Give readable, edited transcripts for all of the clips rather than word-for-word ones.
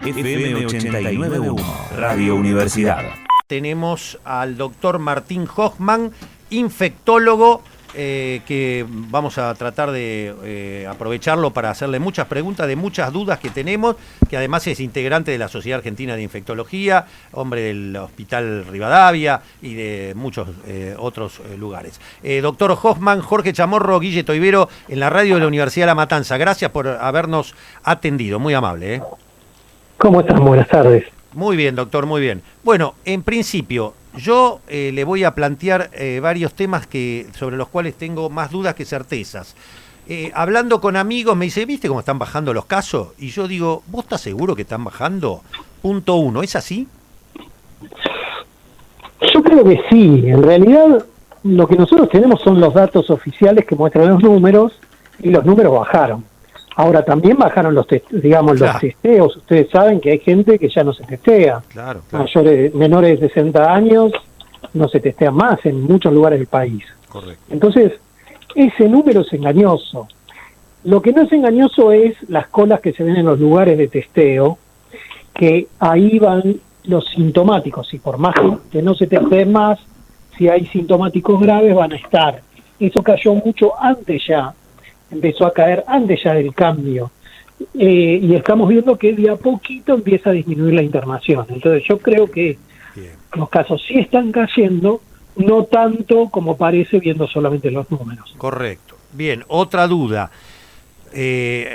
FM 89.1, Radio Universidad. Tenemos al doctor Martín Hoffman, infectólogo, que vamos a tratar de aprovecharlo para hacerle muchas preguntas de muchas dudas que tenemos, que además es integrante de la Sociedad Argentina de Infectología, hombre del Hospital Rivadavia y de muchos otros lugares. Doctor Hoffman, Jorge Chamorro, Guille Toibero, en la radio de la Universidad de La Matanza. Gracias por habernos atendido, muy amable. ¿Cómo están? Buenas tardes. Muy bien, doctor, muy bien. Bueno, en principio, yo le voy a plantear varios temas sobre los cuales tengo más dudas que certezas. Hablando con amigos me dice, ¿viste cómo están bajando los casos? Y yo digo, ¿vos estás seguro que están bajando? Punto 1, ¿es así? Yo creo que sí. En realidad, lo que nosotros tenemos son los datos oficiales que muestran los números, y los números bajaron. Ahora también bajaron los testeos. Ustedes saben que hay gente que ya no se testea. Claro. Menores de 60 años no se testean más en muchos lugares del país. Correcto. Entonces, ese número es engañoso. Lo que no es engañoso es las colas que se ven en los lugares de testeo, que ahí van los sintomáticos, y por más que no se testeen más, si hay sintomáticos graves van a estar. Eso cayó mucho antes ya. Empezó a caer antes ya del cambio, y estamos viendo que de a poquito empieza a disminuir la internación. Entonces yo creo que los casos sí están cayendo, no tanto como parece viendo solamente los números. Correcto. Bien, otra duda.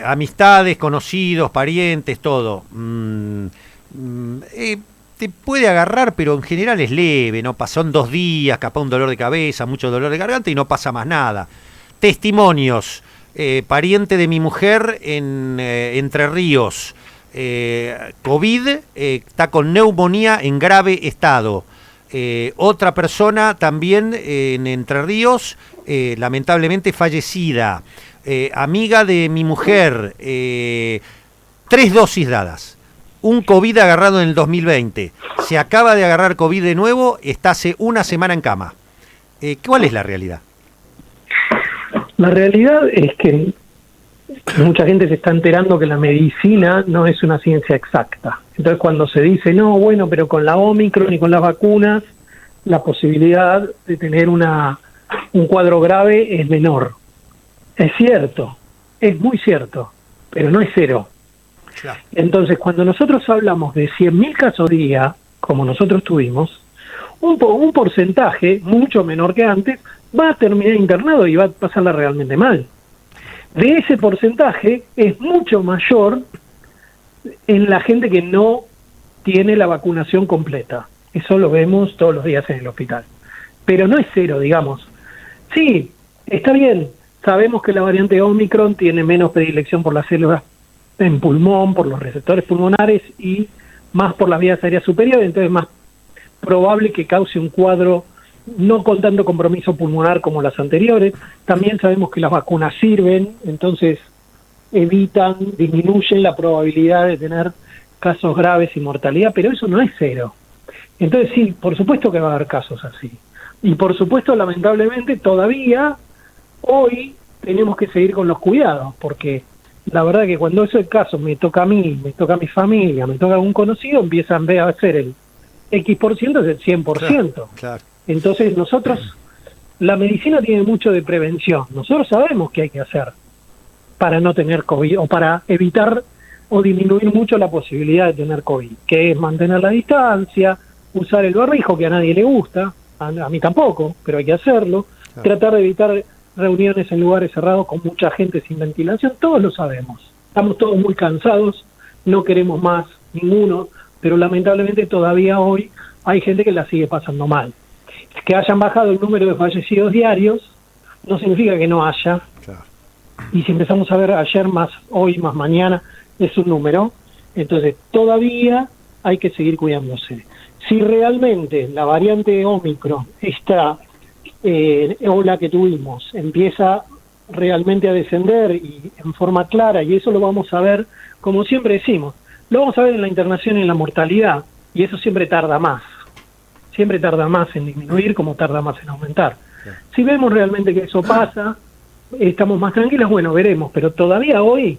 Amistades, conocidos, parientes, todo. Te puede agarrar, pero en general es leve, ¿no? Son 2 días, capaz un dolor de cabeza, mucho dolor de garganta y no pasa más nada. Testimonios. Pariente de mi mujer en Entre Ríos, COVID, está con neumonía en grave estado. Otra persona también en Entre Ríos, lamentablemente fallecida. Amiga de mi mujer, 3 dosis dadas. Un COVID agarrado en el 2020. Se acaba de agarrar COVID de nuevo, está hace 1 semana en cama. ¿Cuál es la realidad? La realidad es que mucha gente se está enterando que la medicina no es una ciencia exacta. Entonces cuando se dice, no, bueno, pero con la Omicron y con las vacunas, la posibilidad de tener un cuadro grave es menor. Es cierto, es muy cierto, pero no es cero. Claro. Entonces cuando nosotros hablamos de 100.000 casos día, como nosotros tuvimos, un porcentaje mucho menor que antes va a terminar internado y va a pasarla realmente mal. De ese porcentaje es mucho mayor en la gente que no tiene la vacunación completa. Eso lo vemos todos los días en el hospital. Pero no es cero, digamos. Sí, está bien. Sabemos que la variante Omicron tiene menos predilección por las células en pulmón, por los receptores pulmonares y más por las vías aéreas superiores, entonces más probable que cause un cuadro no con tanto compromiso pulmonar como las anteriores. También sabemos que las vacunas sirven, entonces disminuyen la probabilidad de tener casos graves y mortalidad, pero eso no es cero. Entonces sí, por supuesto que va a haber casos así. Y por supuesto, lamentablemente, todavía hoy tenemos que seguir con los cuidados, porque la verdad que cuando eso es el caso, me toca a mí, me toca a mi familia, me toca a un conocido, empiezan a ser el X% es el 100%. Claro. Entonces la medicina tiene mucho de prevención. Nosotros sabemos qué hay que hacer para no tener COVID o para evitar o disminuir mucho la posibilidad de tener COVID, que es mantener la distancia, usar el barbijo, que a nadie le gusta, a mí tampoco, pero hay que hacerlo, claro. Tratar de evitar reuniones en lugares cerrados con mucha gente sin ventilación, todos lo sabemos. Estamos todos muy cansados, no queremos más ninguno, pero lamentablemente todavía hoy hay gente que la sigue pasando mal. Que hayan bajado el número de fallecidos diarios no significa que no haya. Claro. Y si empezamos a ver ayer más hoy más mañana es un número, entonces todavía hay que seguir cuidándose. Si realmente la variante Omicron, esta ola que tuvimos, empieza realmente a descender y en forma clara, y eso lo vamos a ver, como siempre decimos, lo vamos a ver en la internación y en la mortalidad, y eso siempre tarda más en disminuir como tarda más en aumentar. Sí. Si vemos realmente que eso pasa, estamos más tranquilos, bueno, veremos, pero todavía hoy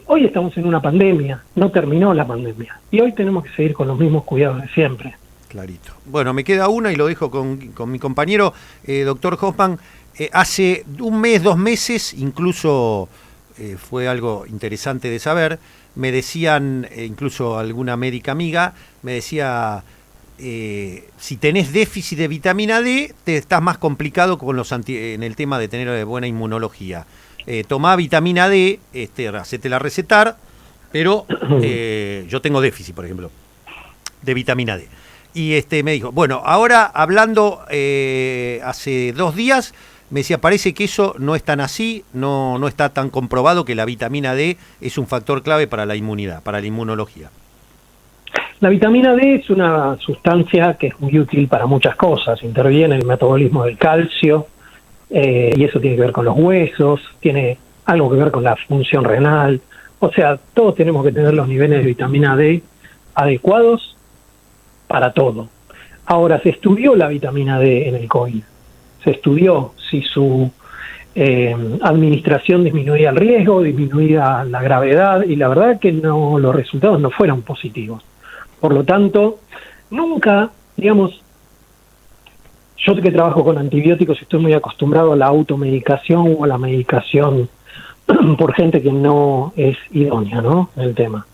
Hoy estamos en una pandemia, no terminó la pandemia, y hoy tenemos que seguir con los mismos cuidados de siempre. Clarito. Bueno, me queda una y lo dejo con mi compañero, doctor Hoffman. Hace un mes, 2 meses, incluso fue algo interesante de saber, me decían, incluso alguna médica amiga, me decía, si tenés déficit de vitamina D, te estás más complicado con en el tema de tener buena inmunología. Tomá vitamina D, hacétela recetar, pero yo tengo déficit, por ejemplo, de vitamina D. Y me dijo, bueno, ahora hablando hace 2 días, me decía, parece que eso no es tan así, no está tan comprobado que la vitamina D es un factor clave para la inmunidad, para la inmunología. La vitamina D es una sustancia que es muy útil para muchas cosas, interviene en el metabolismo del calcio, y eso tiene que ver con los huesos, tiene algo que ver con la función renal, o sea, todos tenemos que tener los niveles de vitamina D adecuados para todo. Ahora, se estudió la vitamina D en el COVID, se estudió si su administración disminuía el riesgo, disminuía la gravedad, y la verdad que no, los resultados no fueron positivos. Por lo tanto, nunca, digamos, yo que trabajo con antibióticos estoy muy acostumbrado a la automedicación o a la medicación por gente que no es idónea, ¿no?, en el tema.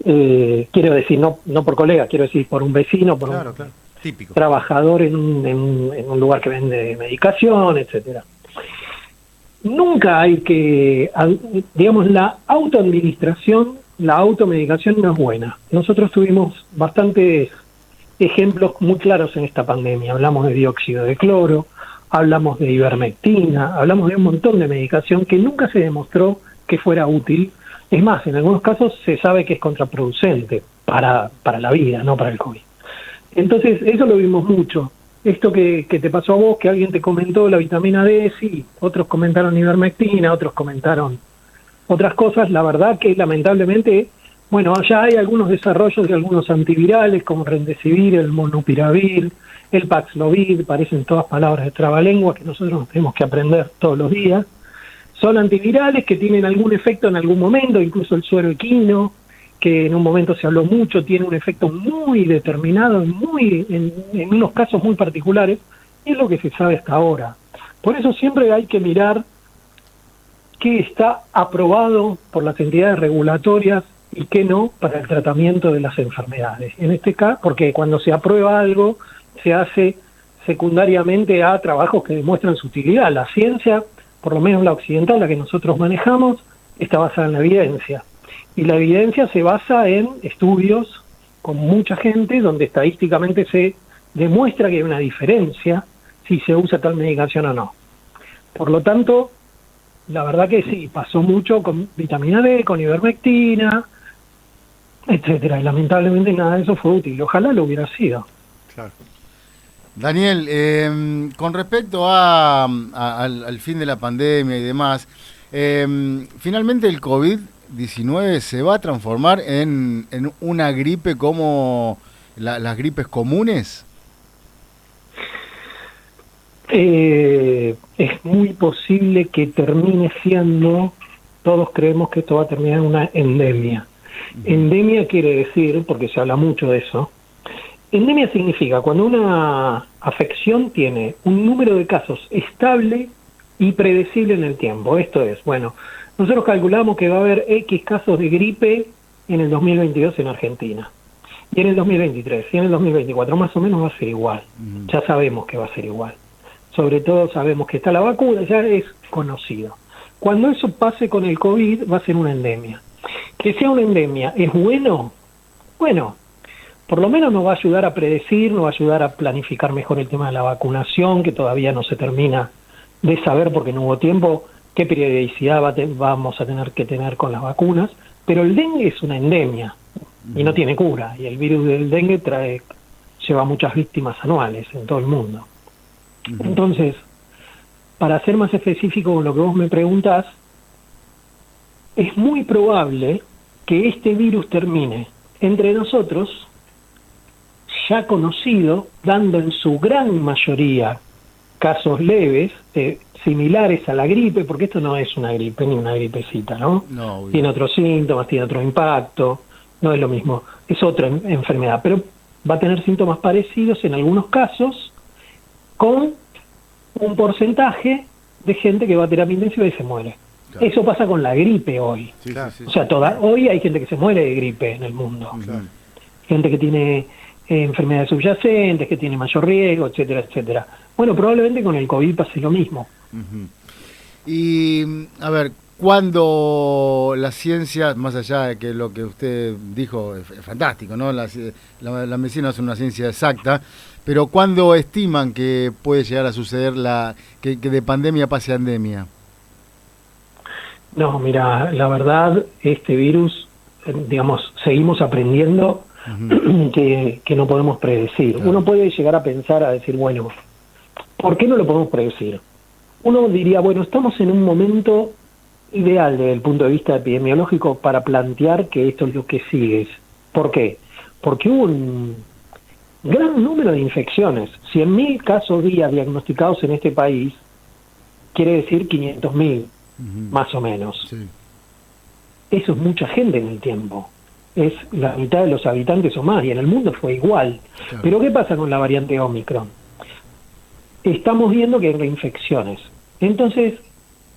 Quiero decir, no por colega, quiero decir por un vecino, por claro, un claro. Típico. Trabajador en un lugar que vende medicación, etcétera. Nunca hay que, digamos, la autoadministración, la automedicación no es buena. Nosotros tuvimos bastantes ejemplos muy claros en esta pandemia. Hablamos de dióxido de cloro, hablamos de ivermectina, hablamos de un montón de medicación que nunca se demostró que fuera útil. Es más, en algunos casos se sabe que es contraproducente para la vida, no para el COVID. Entonces, eso lo vimos mucho. Esto que te pasó a vos, que alguien te comentó la vitamina D, sí, otros comentaron ivermectina, otros comentaron otras cosas. La verdad que lamentablemente, bueno, ya hay algunos desarrollos de algunos antivirales como Remdesivir, el Molnupiravir, el Paxlovid, parecen todas palabras de trabalenguas que nosotros nos tenemos que aprender todos los días. Son antivirales que tienen algún efecto en algún momento, incluso el suero equino, que en un momento se habló mucho, tiene un efecto muy determinado, en unos casos muy particulares, y es lo que se sabe hasta ahora. Por eso siempre hay que mirar qué está aprobado por las entidades regulatorias y qué no para el tratamiento de las enfermedades. En este caso, porque cuando se aprueba algo, se hace secundariamente a trabajos que demuestran su utilidad. La ciencia, por lo menos la occidental, la que nosotros manejamos, está basada en la evidencia. Y la evidencia se basa en estudios con mucha gente donde estadísticamente se demuestra que hay una diferencia si se usa tal medicación o no. Por lo tanto, la verdad que sí, pasó mucho con vitamina D, con ivermectina, etcétera, y lamentablemente nada de eso fue útil. Ojalá lo hubiera sido. Claro. Daniel, con respecto al fin de la pandemia y demás, finalmente el COVID-19 se va a transformar en una gripe como las gripes comunes. Es muy posible que termine siendo, todos creemos que esto va a terminar en una endemia. Endemia quiere decir, porque se habla mucho de eso, endemia significa cuando una afección tiene un número de casos estable y predecible en el tiempo. Esto es, bueno, nosotros calculamos que va a haber X casos de gripe en el 2022 en Argentina, y en el 2023, y en el 2024, más o menos va a ser igual. Ya sabemos que va a ser igual. Sobre todo sabemos que está la vacuna, ya es conocido. Cuando eso pase con el COVID, va a ser una endemia. Que sea una endemia, ¿es bueno? Bueno, por lo menos nos va a ayudar a predecir, nos va a ayudar a planificar mejor el tema de la vacunación, que todavía no se termina de saber porque no hubo tiempo qué periodicidad vamos a tener que tener con las vacunas, pero el dengue es una endemia y no tiene cura, y el virus del dengue lleva muchas víctimas anuales en todo el mundo. Entonces, para ser más específico con lo que vos me preguntás, es muy probable que este virus termine entre nosotros, ya conocido, dando en su gran mayoría casos leves, similares a la gripe, porque esto no es una gripe ni una gripecita, ¿no? No, obvio. Tiene otros síntomas, tiene otro impacto, no es lo mismo, es otra enfermedad, pero va a tener síntomas parecidos en algunos casos, con un porcentaje de gente que va a terapia intensiva y se muere. Claro. Eso pasa con la gripe hoy. Sí, Claro. sí, sí, O sea, sí. hoy hay gente que se muere de gripe en el mundo. Claro. Gente que tiene enfermedades subyacentes, que tiene mayor riesgo, etcétera, etcétera. Bueno, probablemente con el COVID pase lo mismo. Ujú. Y, a ver, cuando la ciencia, más allá de que lo que usted dijo es fantástico, ¿no? La medicina es una ciencia exacta, pero ¿cuándo estiman que puede llegar a suceder que de pandemia pase a endemia? No, mira, la verdad, este virus, digamos, seguimos aprendiendo que no podemos predecir. Claro. Uno puede llegar a pensar, a decir, bueno, ¿por qué no lo podemos predecir? Uno diría, bueno, estamos en un momento ideal desde el punto de vista epidemiológico para plantear que esto es lo que sigue. ¿Por qué? Porque hubo un gran número de infecciones. 100.000 casos día diagnosticados en este país, quiere decir 500.000, más o menos. Sí. Eso es mucha gente en el tiempo. Es la mitad de los habitantes o más, y en el mundo fue igual. Claro. Pero ¿qué pasa con la variante Omicron? Estamos viendo que hay reinfecciones. Entonces,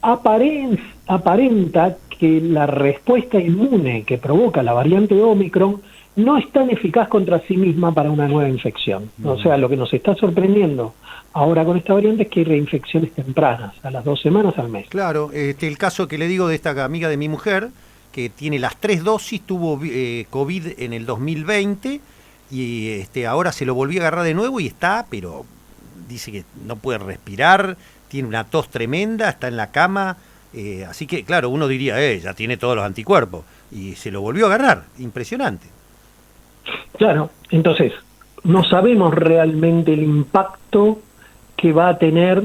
aparenta que la respuesta inmune que provoca la variante Omicron no es tan eficaz contra sí misma para una nueva infección. O sea, lo que nos está sorprendiendo ahora con esta variante es que hay reinfecciones tempranas, a las 2 semanas al mes. Claro, el caso que le digo de esta amiga de mi mujer, que tiene las 3 dosis, tuvo COVID en el 2020 y ahora se lo volvió a agarrar de nuevo y está, pero dice que no puede respirar, tiene una tos tremenda, está en la cama, así que claro, uno diría, ya tiene todos los anticuerpos, y se lo volvió a agarrar, impresionante. Claro, entonces, no sabemos realmente el impacto que va a tener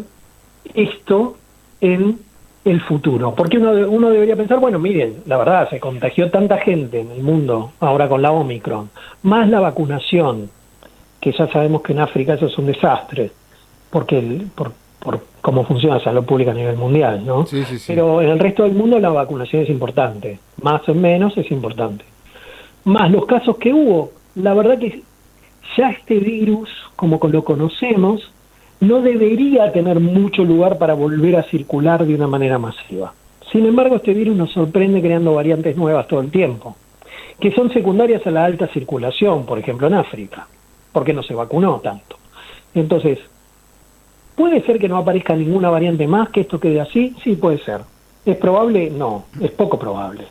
esto en el futuro. Porque uno debería pensar, bueno, miren, la verdad, se contagió tanta gente en el mundo ahora con la Omicron, más la vacunación, que ya sabemos que en África eso es un desastre, porque por cómo funciona la salud pública a nivel mundial, ¿no? Sí, sí, sí. Pero en el resto del mundo la vacunación es importante, más o menos es importante. Más los casos que hubo, la verdad que ya este virus, como lo conocemos, no debería tener mucho lugar para volver a circular de una manera masiva. Sin embargo, este virus nos sorprende creando variantes nuevas todo el tiempo, que son secundarias a la alta circulación, por ejemplo en África, porque no se vacunó tanto. Entonces, ¿puede ser que no aparezca ninguna variante más, que esto quede así? Sí, puede ser. ¿Es probable? No, es poco probable.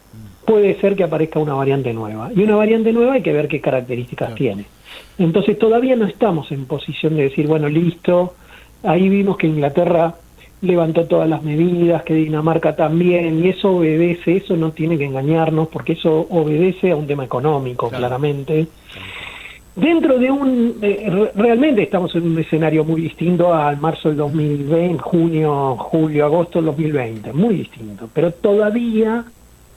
Puede ser que aparezca una variante nueva. Y una variante nueva hay que ver qué características tiene. Entonces todavía no estamos en posición de decir, bueno, listo, ahí vimos que Inglaterra levantó todas las medidas, que Dinamarca también, y eso obedece, eso no tiene que engañarnos, porque eso obedece a un tema económico, claramente. Dentro de realmente estamos en un escenario muy distinto al marzo del 2020, junio, julio, agosto del 2020, muy distinto, pero todavía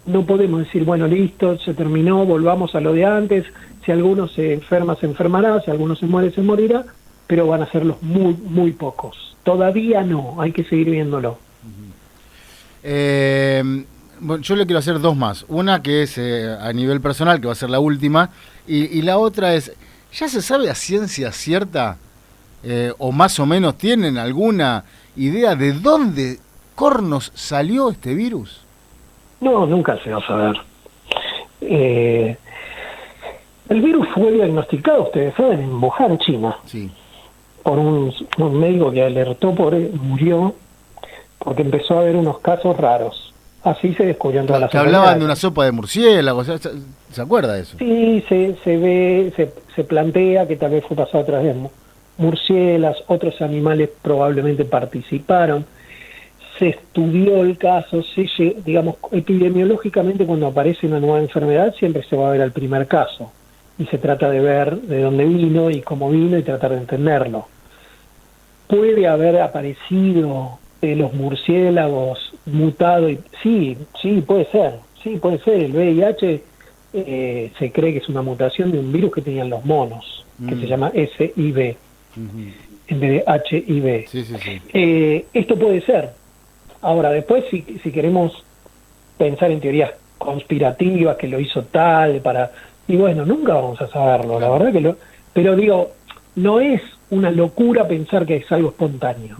no podemos decir, bueno, listo, se terminó, volvamos a lo de antes, si alguno se enferma, se enfermará, si alguno se muere, se morirá, pero van a ser los muy, muy pocos. Todavía no, hay que seguir viéndolo. Bueno, yo le quiero hacer dos más. Una que es a nivel personal, que va a ser la última, y la otra es, ¿ya se sabe a ciencia cierta, o más o menos tienen alguna idea de dónde cornos salió este virus? No, nunca se va a saber. El virus fue diagnosticado, ustedes saben, en Wuhan, China, Sí. por un médico que alertó murió porque empezó a haber unos casos raros. Así se descubrió en todas las Que hablaban enfermedades. de una sopa de murciélago, ¿se acuerda de eso? Sí, se plantea que tal vez fue pasado a través de murciélagos, otros animales probablemente participaron. Se estudió el caso, digamos, epidemiológicamente cuando aparece una nueva enfermedad siempre se va a ver al primer caso y se trata de ver de dónde vino y cómo vino y tratar de entenderlo. Puede haber aparecido los murciélagos mutado y sí, puede ser, el VIH se cree que es una mutación de un virus que tenían los monos, que se llama SIV. en vez de HIV. Sí, sí, sí. Esto puede ser. Ahora, después, si queremos pensar en teorías conspirativas, que lo hizo tal, y bueno, nunca vamos a saberlo, la verdad que pero digo, no es una locura pensar que es algo espontáneo.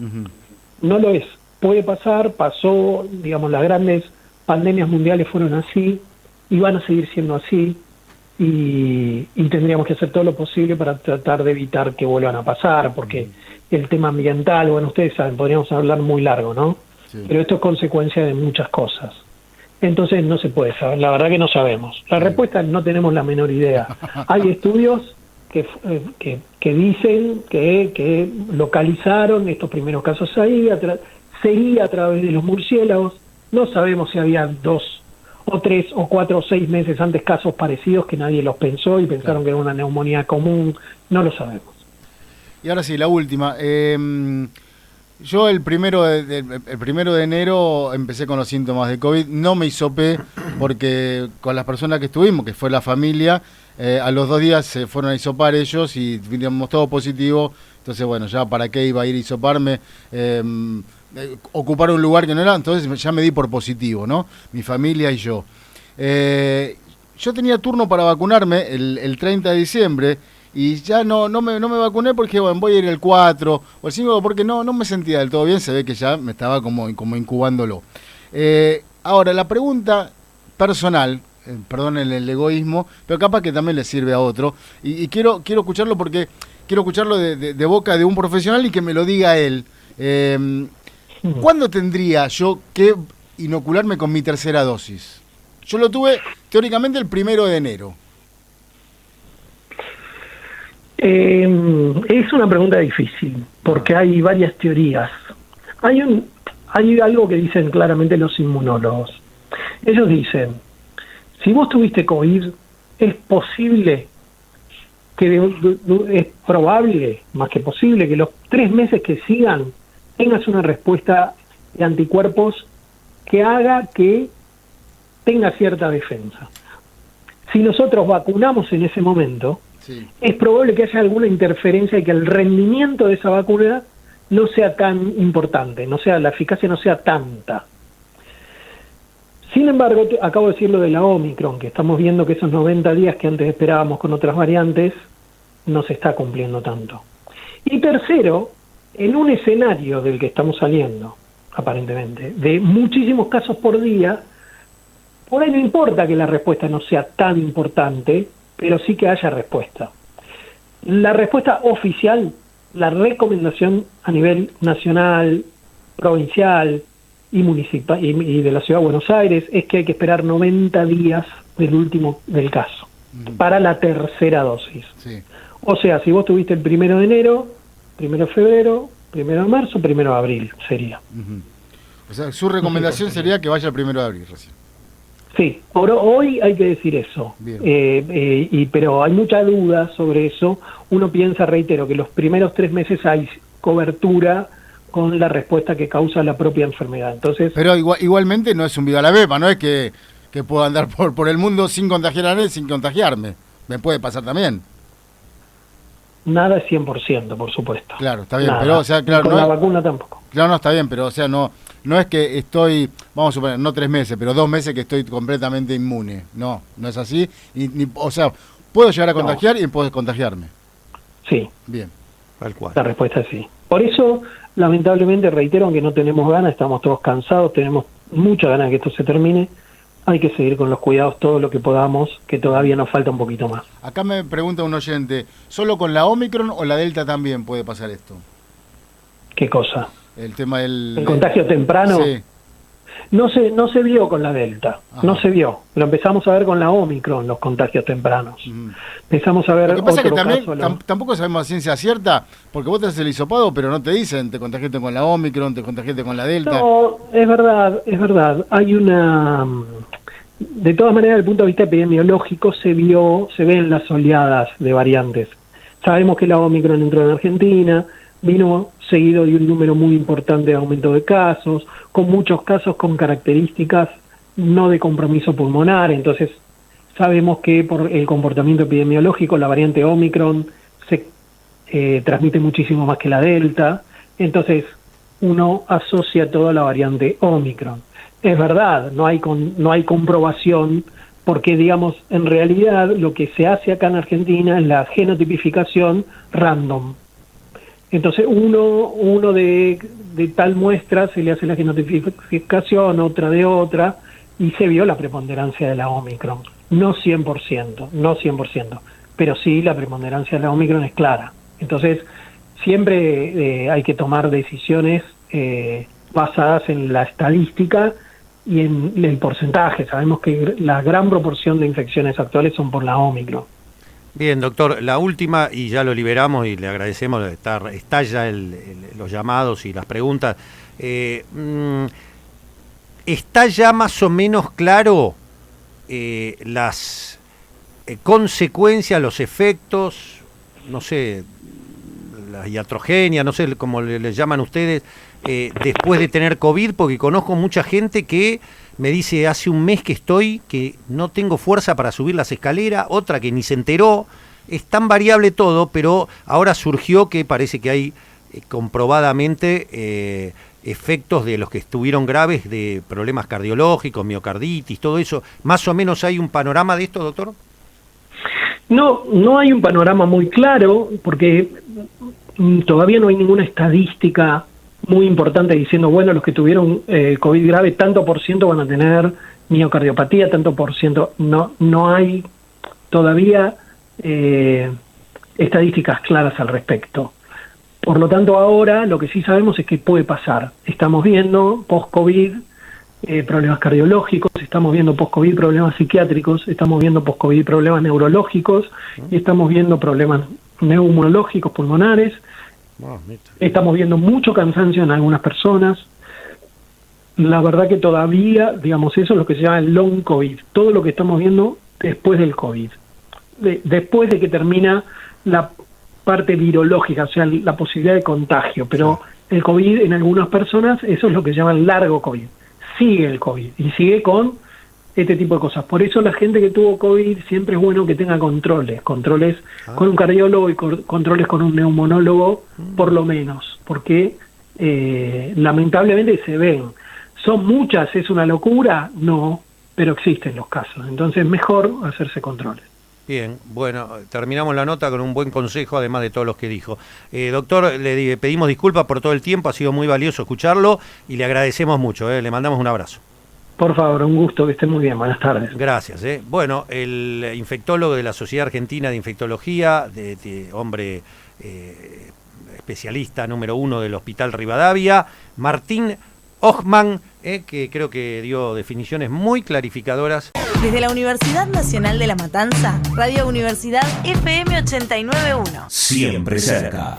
No lo es. Puede pasar, pasó, digamos, las grandes pandemias mundiales fueron así, y van a seguir siendo así, y tendríamos que hacer todo lo posible para tratar de evitar que vuelvan a pasar, porque el tema ambiental, bueno, ustedes saben, podríamos hablar muy largo, ¿no? Sí. Pero esto es consecuencia de muchas cosas. Entonces no se puede saber, la verdad que no sabemos. La respuesta no tenemos la menor idea. Hay estudios que dicen que localizaron estos primeros casos ahí, sería a través de los murciélagos. No sabemos si había 2 o 3 o 4 o 6 meses antes casos parecidos que nadie los pensó y pensaron que era una neumonía común. No lo sabemos. Y ahora sí, la última. Yo el primero de enero empecé con los síntomas de COVID. No me hisopé porque con las personas que estuvimos, que fue la familia, a los 2 días se fueron a hisopar ellos y teníamos todo positivo. Entonces, bueno, ya para qué iba a ir a hisoparme, ocupar un lugar que no era. Entonces ya me di por positivo, ¿no? Mi familia y yo. Yo tenía turno para vacunarme el 30 de diciembre. Y ya no me vacuné porque bueno, voy a ir el 4 o el 5 porque no me sentía del todo bien. Se ve que ya me estaba como incubándolo. Ahora, la pregunta personal, perdonen el egoísmo, pero capaz que también le sirve a otro. Y quiero escucharlo porque quiero escucharlo de boca de un profesional y que me lo diga él. ¿Cuándo tendría yo que inocularme con mi tercera dosis? Yo lo tuve teóricamente el 1 de enero. Es una pregunta difícil, porque hay varias teorías. Hay algo que dicen claramente los inmunólogos. Ellos dicen, si vos tuviste COVID, es posible, es probable, más que posible, que los 3 meses que sigan tengas una respuesta de anticuerpos que haga que tenga cierta defensa. Si nosotros vacunamos en ese momento, sí, es probable que haya alguna interferencia y que el rendimiento de esa vacuna no sea tan importante, la eficacia no sea tanta. Sin embargo, acabo de decir lo de la Omicron, que estamos viendo que esos 90 días que antes esperábamos con otras variantes no se está cumpliendo tanto. Y tercero, en un escenario del que estamos saliendo, aparentemente, de muchísimos casos por día, por ahí no importa que la respuesta no sea tan importante, pero sí que haya respuesta. La respuesta oficial, la recomendación a nivel nacional, provincial y municipal y de la Ciudad de Buenos Aires es que hay que esperar 90 días del caso para la tercera dosis. Sí. O sea, si vos tuviste el 1 de enero, 1 de febrero, 1 de marzo, 1 de abril sería. O sea, su recomendación sería que vaya el 1 de abril recién. Sí, hoy hay que decir eso, pero hay mucha duda sobre eso. Uno piensa, reitero, que los primeros 3 meses hay cobertura con la respuesta que causa la propia enfermedad. Entonces, pero igualmente no es un viva la pepa, no es que pueda andar por el mundo sin contagiar a nadie, sin contagiarme. Me puede pasar también. Nada es 100%, por supuesto. Claro, está bien, nada. pero o sea, claro, con la vacuna tampoco. Claro, no está bien, pero o sea, no es que estoy, vamos a suponer, no 3 meses, pero 2 meses que estoy completamente inmune. No es así. O sea, puedo llegar a contagiar y puedo contagiarme. Sí. Bien. Tal cual. La respuesta es sí. Por eso, lamentablemente, reitero que no tenemos ganas, estamos todos cansados, tenemos mucha ganas de que esto se termine. Hay que seguir con los cuidados todo lo que podamos, que todavía nos falta un poquito más. Acá me pregunta un oyente, ¿solo con la Omicron o la Delta también puede pasar esto? ¿Qué cosa? El tema del... ¿El contagio temprano? Sí. No se vio con la Delta, no se vio. Lo empezamos a ver con la Omicron, los contagios tempranos. Empezamos a ver. Lo que pasa es que también caso, tampoco sabemos a ciencia cierta, porque vos te haces el hisopado, pero no te dicen, te contagiaste con la Omicron, te contagiaste con la Delta. No, es verdad. Hay una... De todas maneras, desde el punto de vista epidemiológico, se ven las oleadas de variantes. Sabemos que la Omicron entró en Argentina, vino seguido de un número muy importante de aumento de casos, con muchos casos con características no de compromiso pulmonar. Entonces sabemos que por el comportamiento epidemiológico la variante Omicron se transmite muchísimo más que la Delta, entonces uno asocia todo a la variante Omicron. Es verdad, no hay comprobación, porque digamos, en realidad lo que se hace acá en Argentina es la genotipificación random. Entonces uno de tal muestra se le hace la genotipificación, otra de otra, y se vio la preponderancia de la Omicron. No 100%, pero sí la preponderancia de la Omicron es clara. Entonces, siempre hay que tomar decisiones basadas en la estadística y en el porcentaje. Sabemos que la gran proporción de infecciones actuales son por la Omicron. Bien, doctor, la última, y ya lo liberamos y le agradecemos, está ya los llamados y las preguntas. ¿Está ya más o menos claro las consecuencias, los efectos, no sé, la iatrogenia, no sé cómo le llaman ustedes, después de tener COVID? Porque conozco mucha gente que me dice hace un mes que no tengo fuerza para subir las escaleras, otra que ni se enteró. Es tan variable todo, pero ahora surgió que parece que hay comprobadamente efectos de los que estuvieron graves, de problemas cardiológicos, miocarditis, todo eso. ¿Más o menos hay un panorama de esto, doctor? No hay un panorama muy claro, porque todavía no hay ninguna estadística muy importante diciendo, bueno, los que tuvieron COVID grave, tanto por ciento van a tener miocardiopatía, tanto por ciento. No hay todavía estadísticas claras al respecto. Por lo tanto, ahora lo que sí sabemos es que puede pasar. Estamos viendo post-COVID problemas cardiológicos, estamos viendo post-COVID problemas psiquiátricos, estamos viendo post-COVID problemas neurológicos y estamos viendo problemas neumológicos pulmonares. Estamos viendo mucho cansancio en algunas personas. La verdad que todavía, digamos, eso es lo que se llama el long COVID, todo lo que estamos viendo después del COVID, después de que termina la parte virológica, o sea, la posibilidad de contagio, pero el COVID en algunas personas, eso es lo que se llama el largo COVID. Sigue el COVID y sigue con este tipo de cosas. Por eso la gente que tuvo COVID siempre es bueno que tenga controles con un cardiólogo y controles con un neumonólogo, por lo menos, porque lamentablemente se ven. ¿Son muchas? ¿Es una locura? No, pero existen los casos. Entonces mejor hacerse controles. Bien, bueno, terminamos la nota con un buen consejo, además de todos los que dijo. Doctor, le pedimos disculpas por todo el tiempo, ha sido muy valioso escucharlo y le agradecemos mucho, le mandamos un abrazo. Por favor, un gusto, que esté muy bien, buenas tardes. Gracias. Bueno, el infectólogo de la Sociedad Argentina de Infectología, de hombre especialista número 1 del Hospital Rivadavia, Martín Hochman, que creo que dio definiciones muy clarificadoras. Desde la Universidad Nacional de La Matanza, Radio Universidad FM 89.1. Siempre cerca.